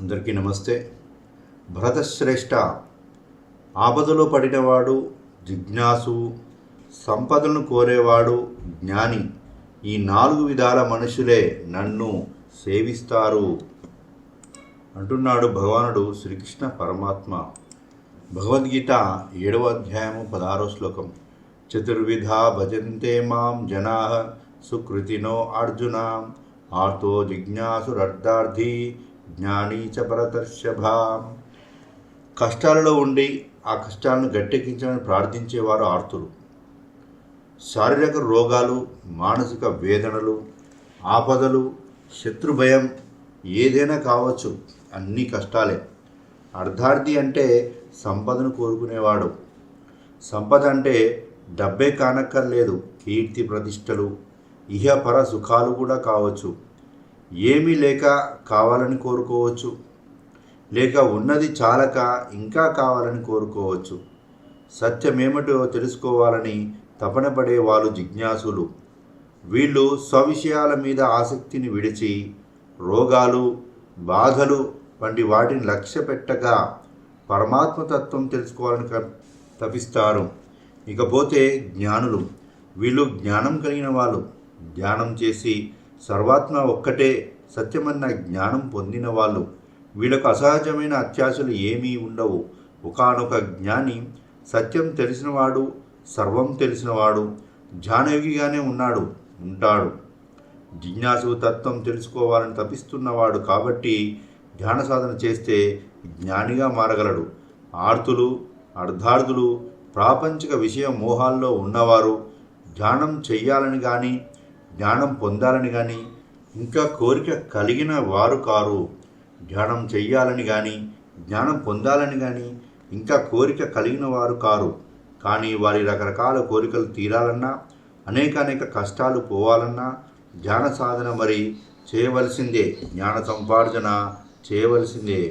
అందరికీ నమస్తే. భరతశ్రేష్ఠ ఆపదలో పడినవాడు జిజ్ఞాసు, సంపదలను కోరేవాడు జ్ఞాని, ఈ 4 విధాల మనుషులే నన్ను సేవిస్తారు అంటున్నాడు భగవానుడు శ్రీకృష్ణ పరమాత్మ. భగవద్గీత 7వ అధ్యాయము 16వ శ్లోకం. చతుర్విధా భజంతే మాం జనాః సుకృతినో అర్జున ఆర్తో జిజ్ఞాసురర్ధార్థి జ్ఞానీ చ భరతర్షభ. కష్టాలలో ఉండి ఆ కష్టాలను గట్టెక్కించమని ప్రార్థించేవారు ఆర్తులు. శారీరక రోగాలు, మానసిక వేదనలు, ఆపదలు, శత్రుభయం ఏదైనా కావచ్చు, అన్నీ కష్టాలే. అర్ధార్థి అంటే సంపదను కోరుకునేవాడు. సంపద అంటే డబ్బే కానక్కర్లేదు, కీర్తి ప్రతిష్టలు, ఇహపర సుఖాలు కూడా కావచ్చు. ఏమీ లేక కావాలని కోరుకోవచ్చు, లేక ఉన్నది చాలక ఇంకా కావాలని కోరుకోవచ్చు. సత్యమేమిటో తెలుసుకోవాలని తపన పడే వాళ్ళు జిజ్ఞాసులు. వీళ్ళు స్వవిషయాల మీద ఆసక్తిని విడిచి రోగాలు, బాధలు వంటి వాటిని లక్ష్య పెట్టగా పరమాత్మతత్వం తెలుసుకోవాలని తపిస్తారు. ఇకపోతే జ్ఞానులు. వీళ్ళు జ్ఞానం కలిగిన వాళ్ళు. ధ్యానం చేసి సర్వాత్మ ఒక్కటే సత్యమన్న జ్ఞానం పొందిన వాళ్ళు. వీళ్ళకు అసహజమైన అత్యాశలు ఏమీ ఉండవు. ఒకానొక జ్ఞాని సత్యం తెలిసినవాడు, సర్వం తెలిసినవాడు, ధ్యానయోగిగానే ఉంటాడు. జిజ్ఞాసు తత్వం తెలుసుకోవాలని తపిస్తున్నవాడు కాబట్టి ధ్యాన సాధన చేస్తే జ్ఞానిగా మారగలడు. ఆర్తులు, అర్ధార్థులు, ప్రాపంచిక విషయ మోహాల్లో ఉన్నవారు ధ్యానం చెయ్యాలని కానీ జ్ఞానం పొందాలని కానీ ఇంకా కోరిక కలిగిన వారు కారు. ధ్యానం చెయ్యాలని కానీ జ్ఞానం పొందాలని కానీ ఇంకా కోరిక కలిగిన వారు కారు. కానీ వారి రకరకాల కోరికలు తీరాలన్నా, అనేక కష్టాలు పోవాలన్నా ధ్యాన సాధన మరి చేయవలసిందే, జ్ఞాన సంపార్జన చేయవలసిందే.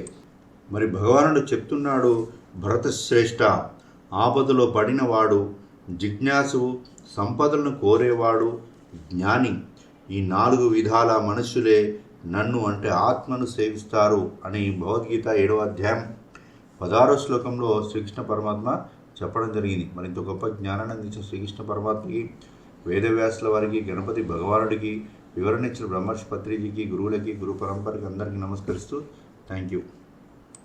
మరి భగవానుడు చెప్తున్నాడు, భరతశ్రేష్ఠ ఆపదలో పడినవాడు జిజ్ఞాసు, సంపదలను కోరేవాడు జ్ఞాని, ఈ 4 విధాల మనుషులే నన్ను అంటే ఆత్మను సేవిస్తారు అని భగవద్గీత 7వ అధ్యాయం 16వ శ్లోకంలో శ్రీకృష్ణ పరమాత్మ చెప్పడం జరిగింది. మరింత గొప్ప జ్ఞానాన్ని అందించిన శ్రీకృష్ణ పరమాత్మకి, వేదవ్యాసుల వారికి, గణపతి భగవానుడికి, వివరణ ఇచ్చిన బ్రహ్మర్షి పత్రిజీకి, గురువులకి, గురు పరంపరకి అందరికీ నమస్కరిస్తూ థ్యాంక్ యూ.